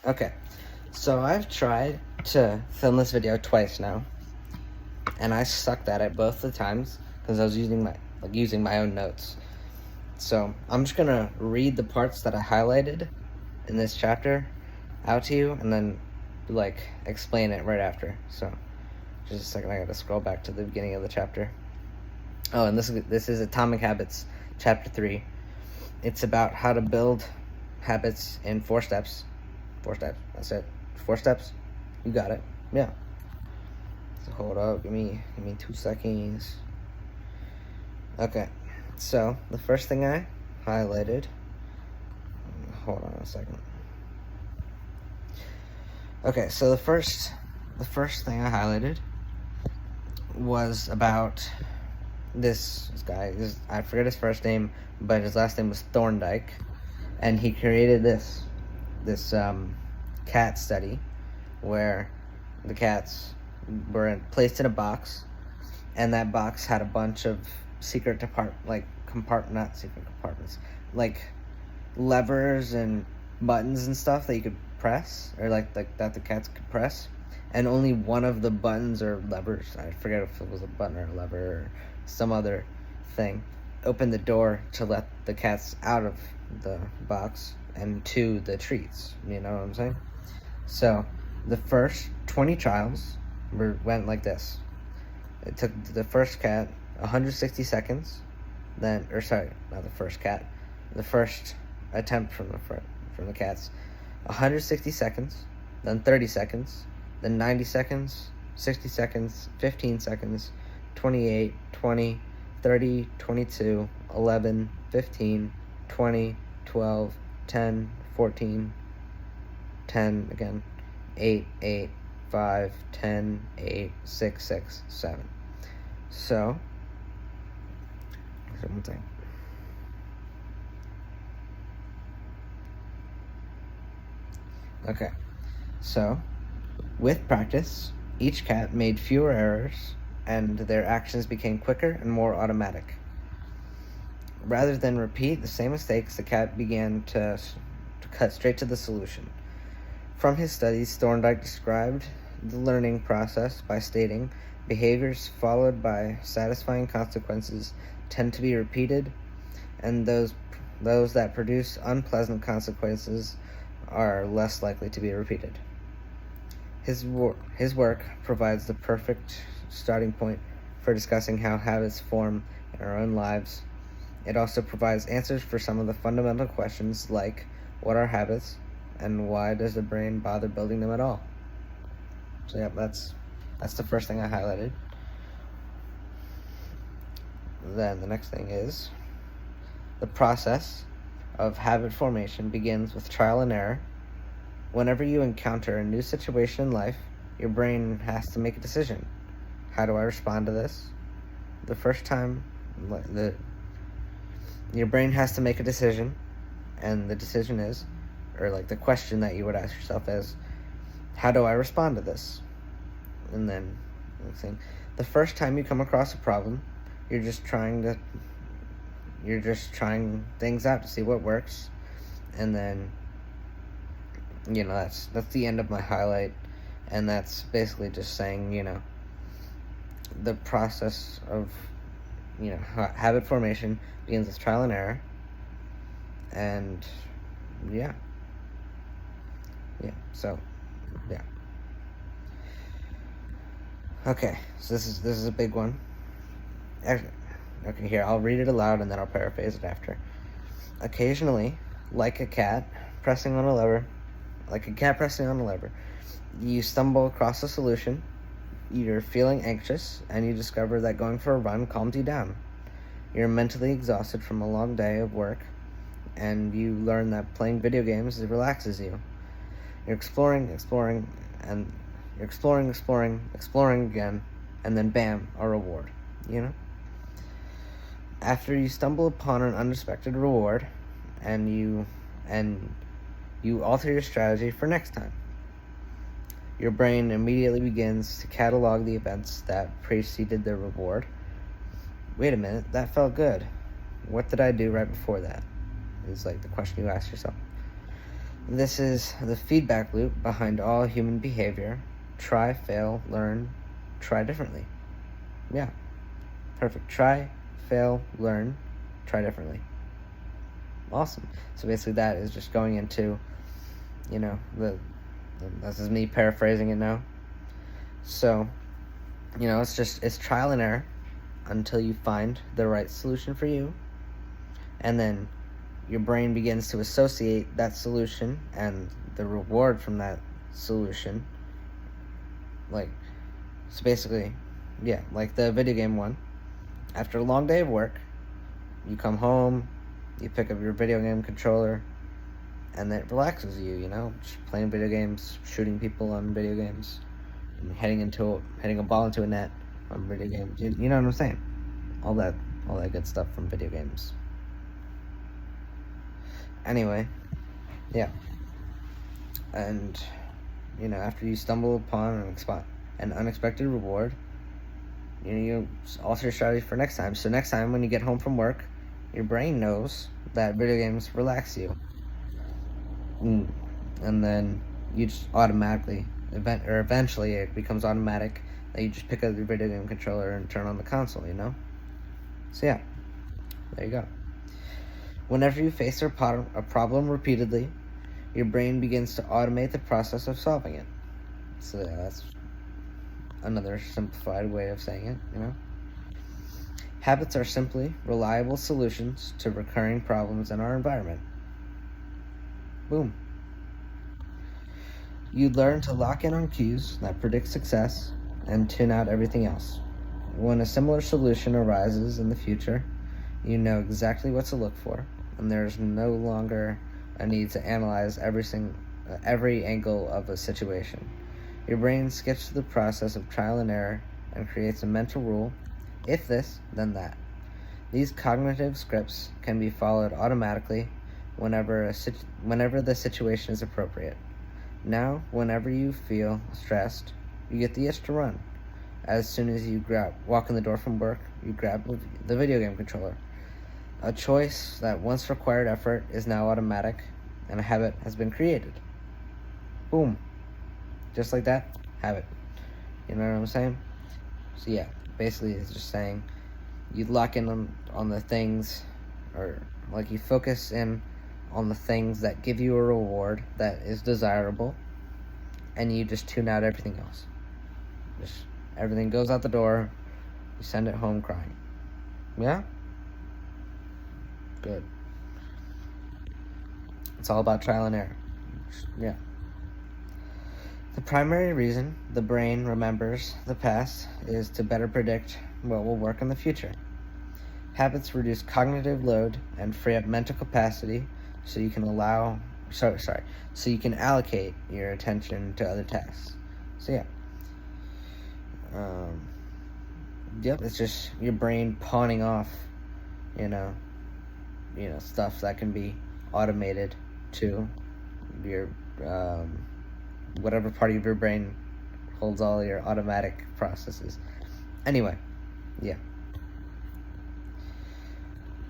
Okay, so I've tried to film this video twice now, and I sucked at it both the times because I was using my own notes. So I'm just gonna read the parts that I highlighted in this chapter out to you, and then explain it right after. So just a second, I gotta scroll back to the beginning of the chapter. Oh, and this is Atomic Habits, chapter 3. It's about how to build habits in 4 steps. 4 steps. That's it. 4 steps. You got it. Yeah. So hold up. Give me 2 seconds. Okay. So the first thing I highlighted. Hold on a second. Okay. So the first thing I highlighted was about this guy. I forget his first name, but his last name was Thorndike, and he created this cat study where the cats were placed in a box, and that box had a bunch of not secret compartments, like levers and buttons and stuff that you could press, or like that the cats could press, and only one of the buttons or levers, I forget if it was a button or a lever or some other thing, opened the door to let the cats out of the box and to the treats. You know what I'm saying? So the first 20 trials went like this. It took the first cat 160 seconds, not the first cat, the first attempt from the cats, 160 seconds, then 30 seconds, then 90 seconds, 60 seconds, 15 seconds, 28, 20, 30, 22, 11, 15, 20, 12, 10, 14, 10 again, 8, 8, 5, 10, 8, 6, 6, 7. So, one thing. Okay, so with practice, each cat made fewer errors and their actions became quicker and more automatic. Rather than repeat the same mistakes, the cat began to cut straight to the solution. From his studies, Thorndike described the learning process by stating, behaviors followed by satisfying consequences tend to be repeated, and those that produce unpleasant consequences are less likely to be repeated. His work provides the perfect starting point for discussing how habits form in our own lives. It also provides answers for some of the fundamental questions like, what are habits, and why does the brain bother building them at all? So yeah, that's the first thing I highlighted. Then the next thing is, the process of habit formation begins with trial and error. Whenever you encounter a new situation in life, your brain has to make a decision. How do I respond to this? The first time, your brain has to make a decision, and the decision is, or the question that you would ask yourself is, how do I respond to this? And then, the first time you come across a problem, you're just trying things out to see what works, and then that's the end of my highlight, and that's basically just saying the process of habit formation begins with trial and error, and okay, so this is a big one. Actually, okay, here, I'll read it aloud and then I'll paraphrase it after. Occasionally, like a cat pressing on a lever, you stumble across a solution, you're feeling anxious, and you discover that going for a run calms you down. You're mentally exhausted from a long day of work, and you learn that playing video games relaxes you. You're exploring again, and then bam, a reward, After you stumble upon an unexpected reward, and you alter your strategy for next time. Your brain immediately begins to catalog the events that preceded the reward. Wait a minute, that felt good. What did I do right before that? Is the question you ask yourself. This is the feedback loop behind all human behavior. Try, fail, learn, try differently. Yeah, perfect. Try, fail, learn, try differently. Awesome. So basically that is just going into, this is me paraphrasing it now. So, it's trial and error until you find the right solution for you. And then your brain begins to associate that solution and the reward from that solution. So basically, like the video game one. After a long day of work, you come home, you pick up your video game controller, and it relaxes you, just playing video games, shooting people on video games, and heading a ball into a net on video games. You know what I'm saying? All that good stuff from video games. Anyway, yeah. And, after you stumble upon an unexpected reward, you alter your strategy for next time. So next time when you get home from work, your brain knows that video games relax you. And then you just automatically, eventually it becomes automatic that you just pick up your video game controller and turn on the console, So yeah, there you go. Whenever you face a problem repeatedly, your brain begins to automate the process of solving it. So yeah, that's another simplified way of saying it, Habits are simply reliable solutions to recurring problems in our environment. Boom. You learn to lock in on cues that predict success and tune out everything else. When a similar solution arises in the future, you know exactly what to look for, and there's no longer a need to analyze every angle of a situation. Your brain skips the process of trial and error and creates a mental rule: if this, then that. These cognitive scripts can be followed automatically whenever the situation is appropriate. Now, whenever you feel stressed, you get the itch to run. As soon as you walk in the door from work, you grab the video game controller. A choice that once required effort is now automatic, and a habit has been created. Boom. Just like that, habit. You know what I'm saying? So yeah, basically it's just saying you lock in on the things, or like you focus in on the things that give you a reward that is desirable, and you just tune out everything else. Just everything goes out the door, you send it home crying. Yeah? Good. It's all about trial and error. Yeah. The primary reason the brain remembers the past is to better predict what will work in the future. Habits reduce cognitive load and free up mental capacity so you can allocate your attention to other tasks. So yeah. It's just your brain pawning off, stuff that can be automated to your whatever part of your brain holds all your automatic processes. Anyway, yeah.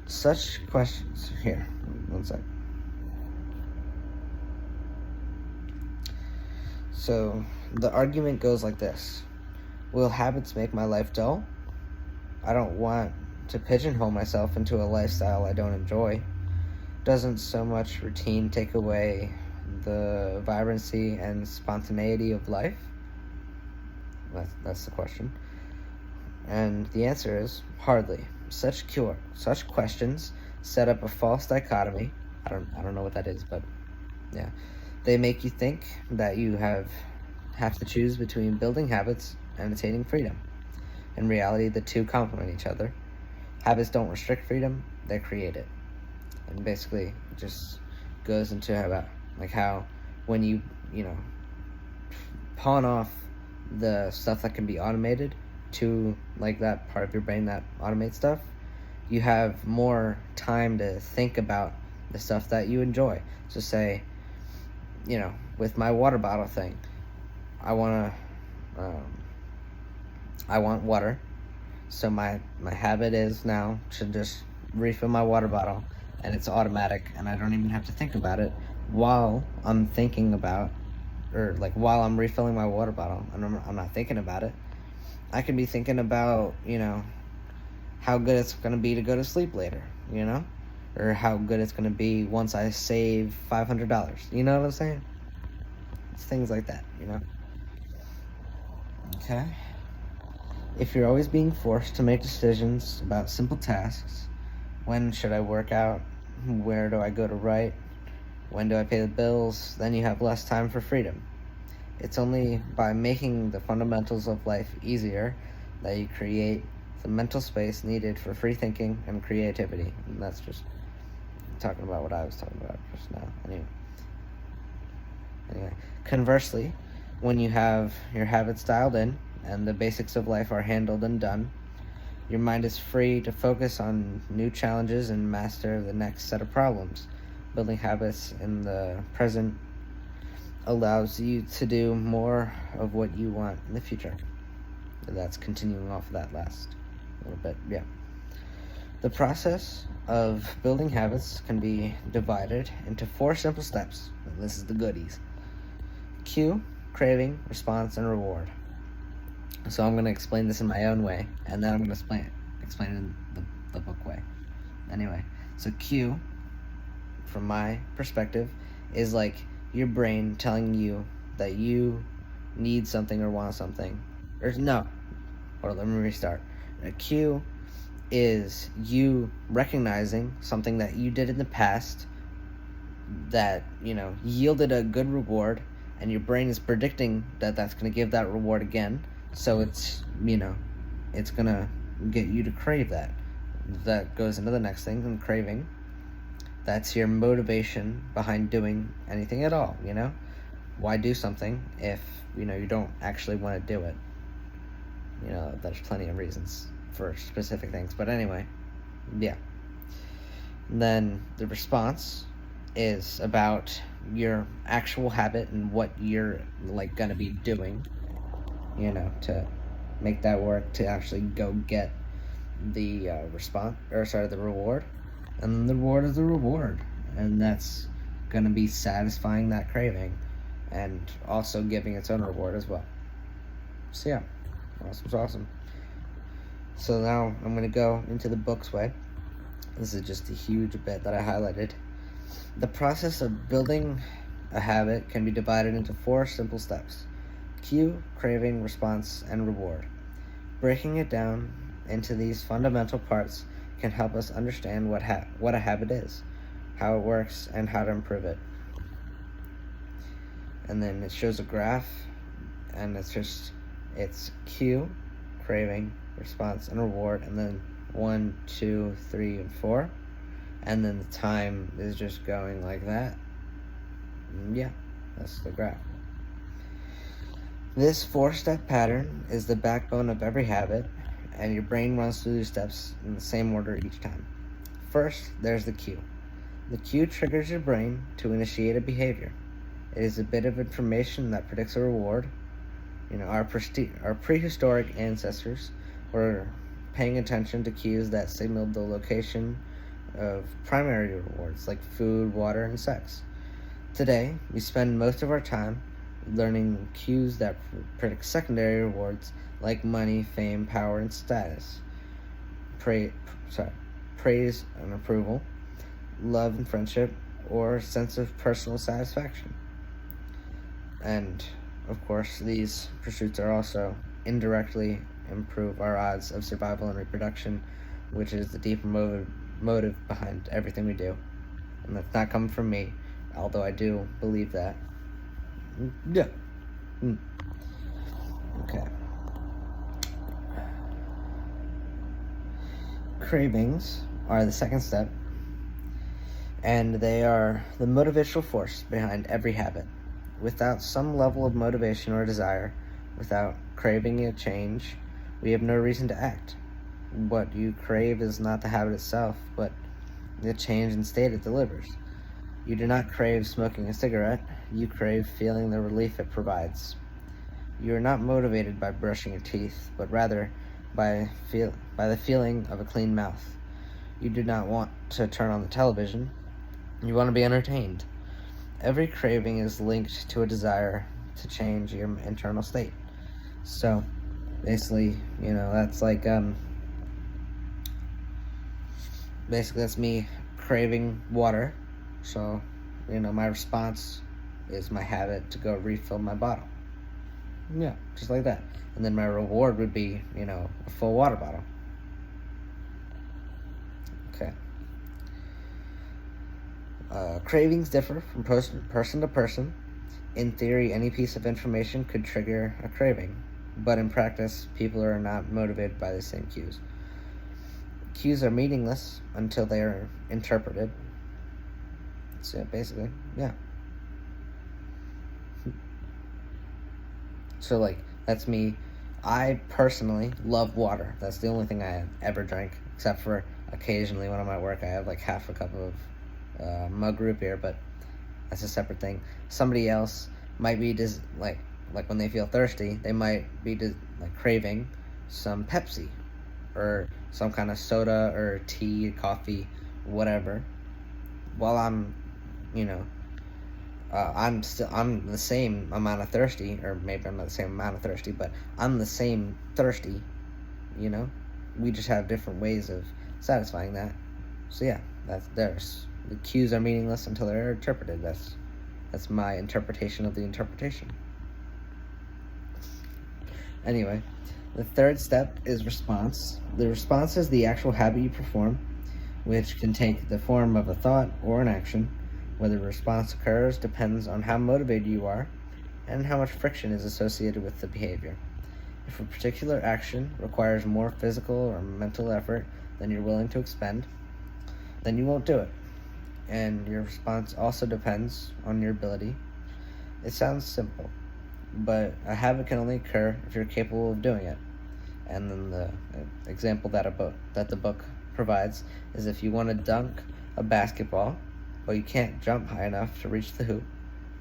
Such questions here. One sec. So the argument goes like this: will habits make my life dull? I don't want to pigeonhole myself into a lifestyle I don't enjoy. Doesn't so much routine take away the vibrancy and spontaneity of life? That's the question. And the answer is hardly. Such questions set up a false dichotomy. I don't know what that is, but yeah. They make you think that you have to choose between building habits and attaining freedom. In reality, the two complement each other. Habits don't restrict freedom, they create it. And basically, it just goes into how when you pawn off the stuff that can be automated to that part of your brain that automates stuff, you have more time to think about the stuff that you enjoy. So say, with my water bottle thing, I want water. So my habit is now to just refill my water bottle, and it's automatic, and I don't even have to think about it while I'm thinking about, or like while I'm refilling my water bottle, and I'm not thinking about it, I could be thinking about, how good it's going to be to go to sleep later, or how good it's going to be once I save $500. You know what I'm saying? It's things like that. Okay. If you're always being forced to make decisions about simple tasks, when should I work out? Where do I go to write? When do I pay the bills? Then you have less time for freedom. It's only by making the fundamentals of life easier that you create the mental space needed for free thinking and creativity. And that's just talking about what I was talking about just now. Anyway, conversely, when you have your habits dialed in and the basics of life are handled and done, your mind is free to focus on new challenges and master the next set of problems. Building habits in the present allows you to do more of what you want in the future. That's continuing off of that last little bit. Yeah. The process of building habits can be divided into 4 simple steps. And this is the goodies. Cue, craving, response, and reward. So I'm going to explain this in my own way, and then I'm going to explain it in the book way. Anyway, so cue, from my perspective, is like your brain telling you that you need something or want something. Or no, or let me restart. A cue is you recognizing something that you did in the past that, yielded a good reward, and your brain is predicting that that's going to give that reward again. So it's, it's going to get you to crave that. That goes into the next thing, and craving. That's your motivation behind doing anything at all, Why do something if, you don't actually want to do it? There's plenty of reasons for specific things. But anyway, yeah. And then the response is about your actual habit and what you're, going to be doing, to make that work, to actually go get the the reward. And the reward is the reward, and that's going to be satisfying that craving and also giving its own reward as well. So yeah, awesome. So now I'm going to go into the book's way. This is just a huge bit that I highlighted. The process of building a habit can be divided into 4 simple steps: cue, craving, response, and reward. Breaking it down into these fundamental parts can help us understand what a habit is, how it works, and how to improve it. And then it shows a graph, and it's cue, craving, response, and reward, and then 1, 2, 3, and 4, and then the time is just going like that. And yeah, that's the graph. This 4-step pattern is the backbone of every habit, and your brain runs through these steps in the same order each time. First, there's the cue. The cue triggers your brain to initiate a behavior. It is a bit of information that predicts a reward. Our prehistoric ancestors were paying attention to cues that signaled the location of primary rewards like food, water, and sex. Today, we spend most of our time learning cues that predict secondary rewards like money, fame, power, and status, praise and approval, love and friendship, or sense of personal satisfaction. And of course, these pursuits are also indirectly improve our odds of survival and reproduction, which is the deeper motive behind everything we do. And that's not coming from me, although I do believe that. Yeah. Okay. Cravings are the second step, and they are the motivational force behind every habit. Without some level of motivation or desire, without craving a change, we have no reason to act. What you crave is not the habit itself, but the change in state it delivers. You do not crave smoking a cigarette, you crave feeling the relief it provides. You are not motivated by brushing your teeth, but rather by the feeling of a clean mouth. You do not want to turn on the television, you want to be entertained. every craving is linked to a desire to change your internal state. So basically, that's like basically that's me craving water. So, my response is my habit to go refill my bottle. Yeah, just like that. And then my reward would be, a full water bottle. Okay. Cravings differ from person to person. In theory, any piece of information could trigger a craving, but in practice, people are not motivated by the same cues. Cues are meaningless until they are interpreted. So basically, yeah. So like, that's me. I personally love water. That's the only thing I ever drink, except for occasionally when I'm at work, I have like half a cup of mug root beer, but that's a separate thing. Somebody else might be like when they feel thirsty, they might be like craving some Pepsi or some kind of soda or tea, coffee, whatever. While I'm I'm the same amount of thirsty, or maybe I'm not the same amount of thirsty, but I'm the same thirsty. We just have different ways of satisfying that. So yeah, that's theirs. The cues are meaningless until they're interpreted. That's my interpretation of the interpretation. Anyway, the third step is response. The response is the actual habit you perform, which can take the form of a thought or an action. Whether a response occurs depends on how motivated you are and how much friction is associated with the behavior. If a particular action requires more physical or mental effort than you're willing to expend, then you won't do it. And your response also depends on your ability. It sounds simple, but a habit can only occur if you're capable of doing it. And then the example that the book provides is if you want to dunk a basketball, but you can't jump high enough to reach the hoop,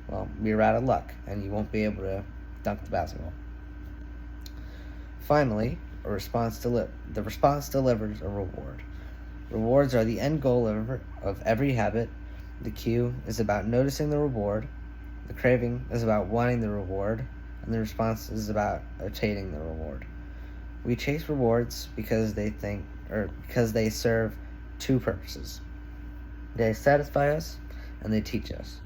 well, you're out of luck, and you won't be able to dunk the basketball. Finally, the response delivers a reward. Rewards are the end goal of every habit. The cue is about noticing the reward, the craving is about wanting the reward, and the response is about attaining the reward. We chase rewards because they serve two purposes. They satisfy us, and they teach us.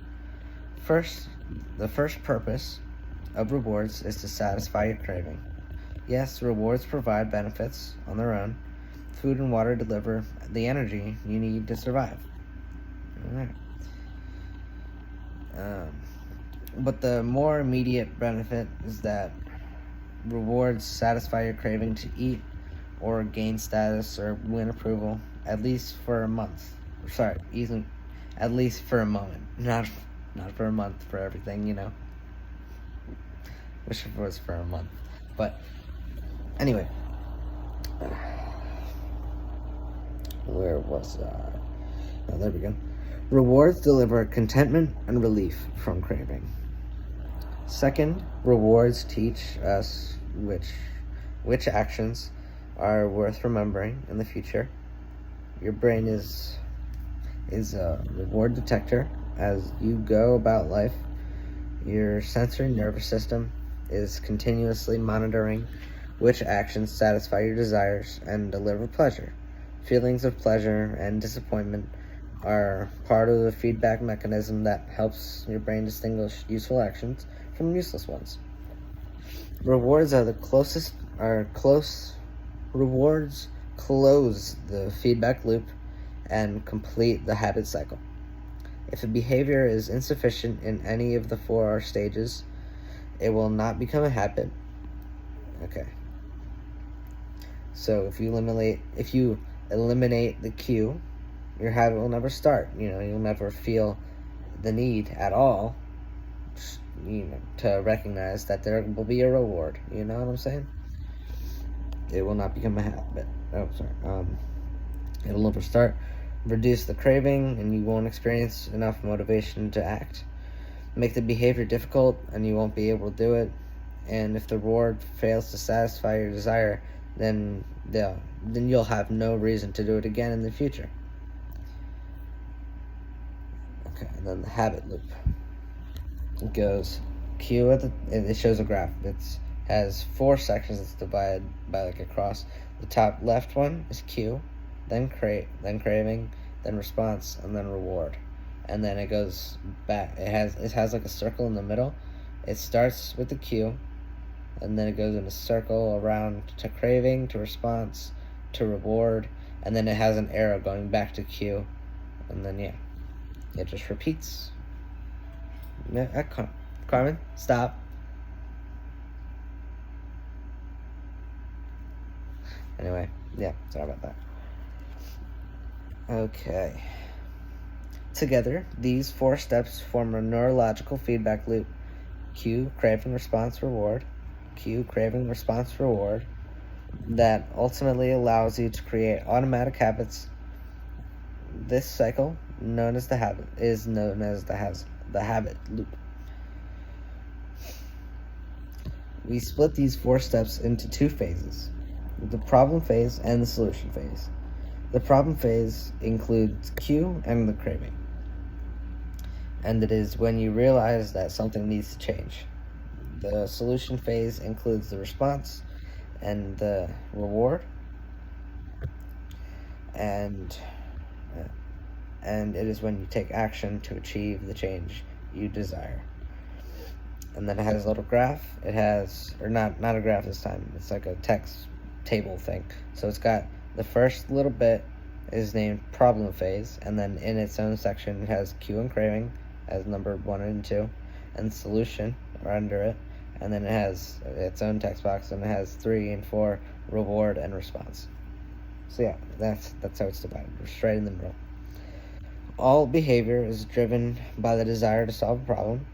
The first purpose of rewards is to satisfy your craving. Yes, rewards provide benefits on their own. Food and water deliver the energy you need to survive. Alright. But the more immediate benefit is that rewards satisfy your craving to eat or gain status or win approval, at least for a month. At least for a moment. Not for a month for everything, Wish it was for a month. But anyway. Where was I? Oh, there we go. Rewards deliver contentment and relief from craving. Second, rewards teach us which actions are worth remembering in the future. Your brain is a reward detector as you go about life. Your sensory nervous system is continuously monitoring which actions satisfy your desires and deliver pleasure. Feelings of pleasure and disappointment are part of the feedback mechanism that helps your brain distinguish useful actions from useless ones. Rewards Rewards close the feedback loop and complete the habit cycle. If a behavior is insufficient in any of the 4R stages, it will not become a habit. Okay. So if you eliminate the cue, your habit will never start. You'll never feel the need at all, to recognize that there will be a reward. You know what I'm saying? It will not become a habit. It'll never start. Reduce the craving, and you won't experience enough motivation to act. Make the behavior difficult, and you won't be able to do it. And if the reward fails to satisfy your desire, then you'll have no reason to do it again in the future. Okay, and then the habit loop. it goes Q at the. It shows a graph. It's has 4 sections. It's divided by like a cross. The top left one is Q, then craving, then response, and then reward, and then it goes back. It has like a circle in the middle. It starts with the Q, and then it goes in a circle around to craving, to response, to reward, and then it has an arrow going back to Q, and then yeah, it just repeats. Yeah, Carmen, stop. Anyway, yeah, sorry about that. Okay. Together, these 4 steps form a neurological feedback loop. Cue, craving, response, reward. Cue, craving, response, reward. That ultimately allows you to create automatic habits. This cycle, known as the habit, is known as the habit loop. We split these 4 steps into 2 phases: the problem phase and the solution phase. The problem phase includes cue and the craving, and it is when you realize that something needs to change. The solution phase includes the response and the reward, and it is when you take action to achieve the change you desire. And then it has a little graph. It has, or not a graph this time, it's like a text table thing. So it's got the first little bit is named problem phase, and then in its own section it has cue and craving as number 1 and 2, and solution are under it, and then it has its own text box, and it has 3 and 4 reward and response. So yeah, that's how it's divided. We're straight in the middle. All behavior is driven by the desire to solve a problem,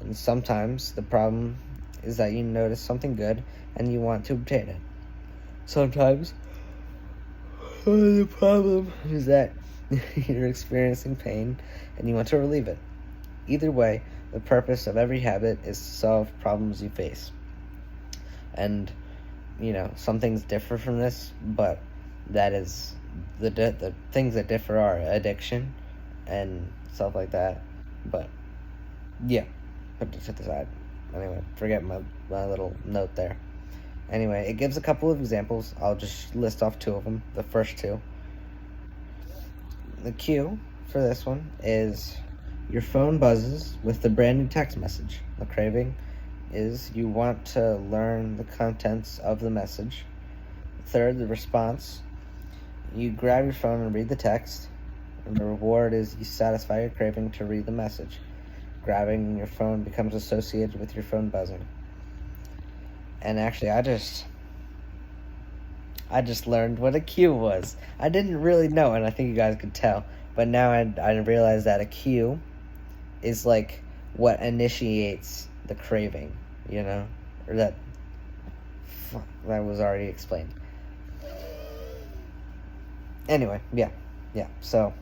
and sometimes the problem is that you notice something good and you want to obtain it. Sometimes the problem is that you're experiencing pain and you want to relieve it. Either way, the purpose of every habit is to solve problems you face. And, some things differ from this, but that is the things that differ are addiction and stuff like that. But, yeah, put it to the side. Anyway, forget my little note there. Anyway, it gives a couple of examples. I'll just list off 2 of them, the first 2. The cue for this one is your phone buzzes with the brand new text message. The craving is you want to learn the contents of the message. Third, the response, you grab your phone and read the text. And the reward is you satisfy your craving to read the message. Grabbing your phone becomes associated with your phone buzzing. And actually, I just learned what a cue was. I didn't really know, and I think you guys could tell. But now I realize that a cue is like what initiates the craving, or that was already explained. Anyway, yeah. So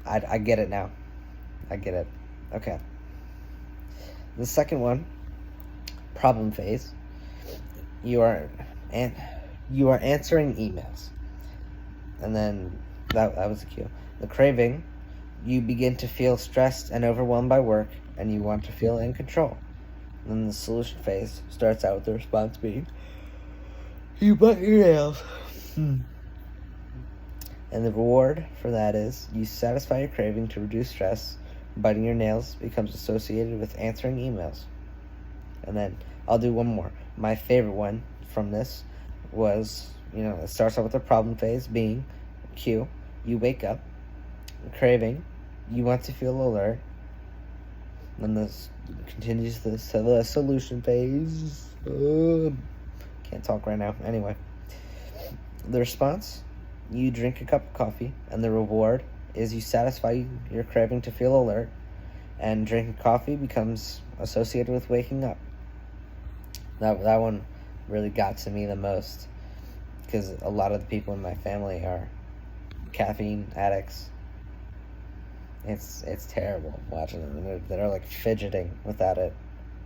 I get it now. I get it. Okay. The second one, problem phase. You are answering emails, and then that was the cue. The craving, you begin to feel stressed and overwhelmed by work, and you want to feel in control. And then the solution phase starts out with the response being, you bite your nails. And the reward for that is you satisfy your craving to reduce stress. Biting your nails becomes associated with answering emails. And then I'll do one more. My favorite one from this was, it starts out with the problem phase being cue. You wake up. Craving. You want to feel alert. Then this continues to the solution phase. Can't talk right now. Anyway. The response. You drink a cup of coffee. And the reward is you satisfy your craving to feel alert. And drinking coffee becomes associated with waking up. That one really got to me the most, because a lot of the people in my family are caffeine addicts. It's terrible watching them. They're like fidgeting without it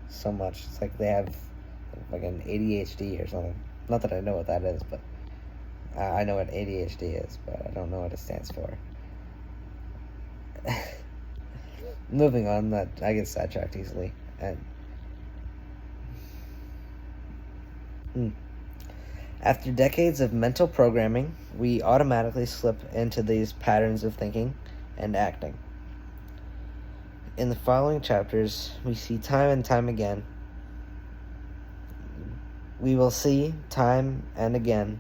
so much. It's like they have like an ADHD or something. Not that I know what that is, but I know what ADHD is, but I don't know what it stands for. Moving on, that I get sidetracked easily. And after decades of mental programming, we automatically slip into these patterns of thinking and acting. In the following chapters, we see time and time again. We will see time and again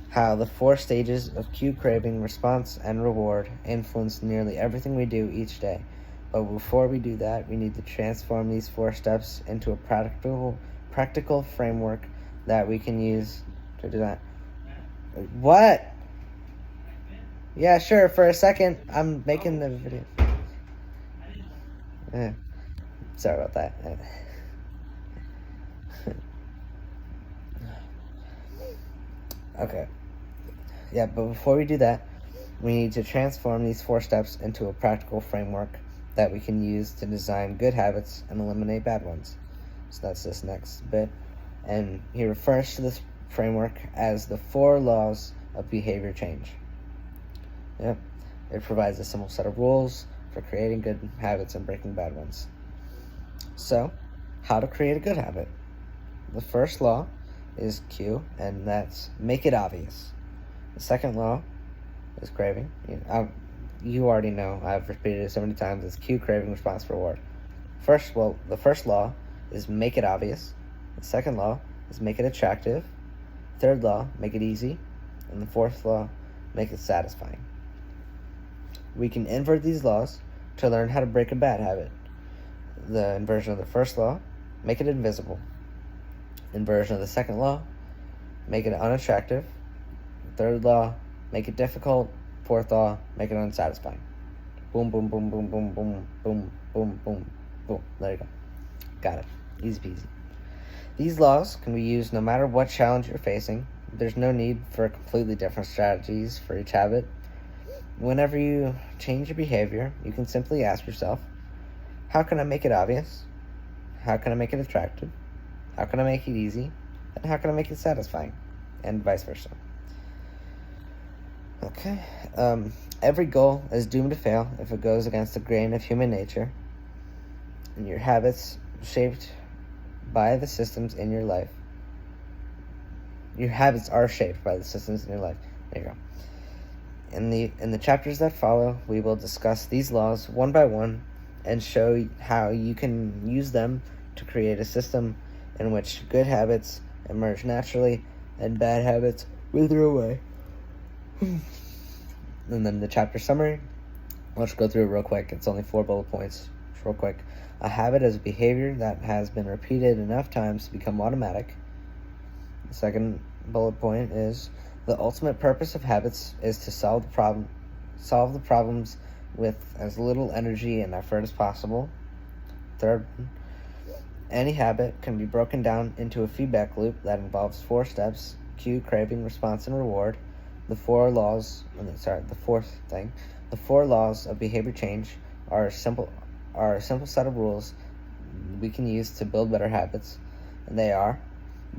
how the 4 stages of cue, craving, response, and reward influence nearly everything we do each day. But before we do that, we need to transform these 4 steps into a practical framework that we can use to do that. What? Yeah, sure. For a second, I'm making the video. Sorry about that. Okay. Yeah, but before we do that, we need to transform these 4 steps into a practical framework that we can use to design good habits and eliminate bad ones. So that's this next bit. And he refers to this framework as the 4 laws of behavior change. Yep. It provides a simple set of rules for creating good habits and breaking bad ones. So, how to create a good habit? The first law is cue, and that's make it obvious. The second law is craving. You already know, I've repeated it so many times. It's cue, craving, response, reward. The first law is make it obvious. The second law is make it attractive. Third law, make it easy. And the fourth law, make it satisfying. We can invert these laws to learn how to break a bad habit. The inversion of the first law, make it invisible. Inversion of the second law, make it unattractive. Third law, make it difficult. Fourth law, make it unsatisfying. Boom, boom, boom, boom, boom, boom, boom, boom, boom, boom. There you go. Got it. Easy peasy. These laws can be used no matter what challenge you're facing. There's no need for completely different strategies for each habit. Whenever you change your behavior, you can simply ask yourself, how can I make it obvious? How can I make it attractive? How can I make it easy? And how can I make it satisfying? And vice versa. Okay. Every goal is doomed to fail if it goes against the grain of human nature. And your habits shaped by the systems in your life. Your habits are shaped by the systems in your life. There you go. In the chapters that follow, we will discuss these laws one by one and show how you can use them to create a system in which good habits emerge naturally and bad habits wither away. And then the chapter summary, let's go through it real quick. It's only 4 bullet points. Just real quick. A habit is a behavior that has been repeated enough times to become automatic. The second bullet point is the ultimate purpose of habits is to solve the problems with as little energy and effort as possible. Third, any habit can be broken down into a feedback loop that involves 4 steps: cue, craving, response, and reward. The 4 laws of behavior change are a simple set of rules we can use to build better habits. And they are: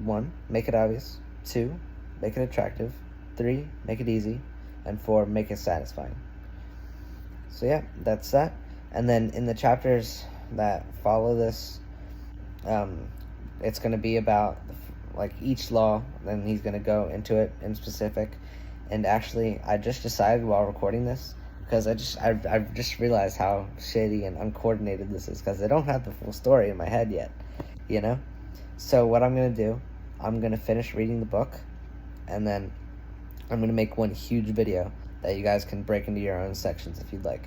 1, make it obvious. 2, make it attractive. 3, make it easy. And 4, make it satisfying. So yeah, that's that. And then in the chapters that follow this, it's going to be about like each law, then he's going to go into it in specific. And actually, I just decided while recording this, because I've just realized how shady and uncoordinated this is, because I don't have the full story in my head yet, you know? So what I'm going to do, I'm going to finish reading the book, and then I'm going to make one huge video that you guys can break into your own sections if you'd like.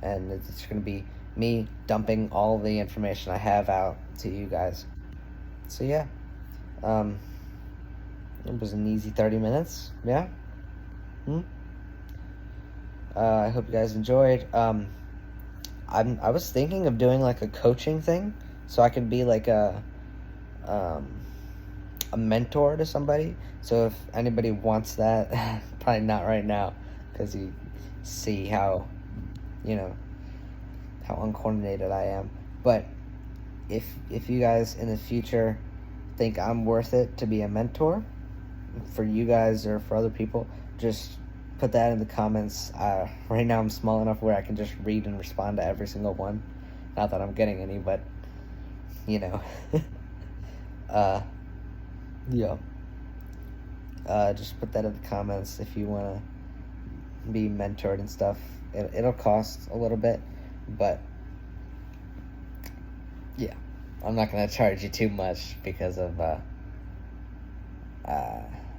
And it's going to be me dumping all the information I have out to you guys. So yeah, it was an easy 30 minutes, yeah? I hope you guys enjoyed. I was thinking of doing like a coaching thing, so I could be like a mentor to somebody. So if anybody wants that, probably not right now, because you see how, how uncoordinated I am. But if you guys in the future think I'm worth it to be a mentor for you guys or for other people, just put that in the comments. Right now I'm small enough where I can just read and respond to every single one. Not that I'm getting any, but you know. uh, yeah. Just put that in the comments if you want to be mentored and stuff. It'll cost a little bit, but yeah, I'm not gonna charge you too much because of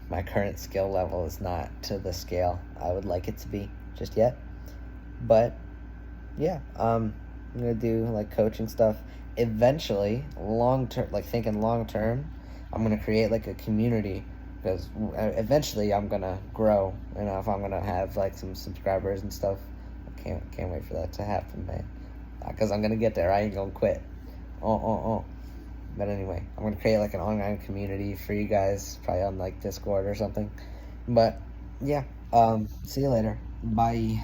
my current skill level is not to the scale I would like it to be just yet. But yeah, I'm gonna do like coaching stuff. Eventually, long term, like thinking long term, I'm gonna create like a community because eventually I'm gonna grow. You know, if I'm gonna have like some subscribers and stuff, I can't wait for that to happen, man. Because I'm gonna get there. I ain't gonna quit. Oh. But anyway, I'm gonna create like an online community for you guys, probably on like Discord or something. But yeah, see you later. Bye.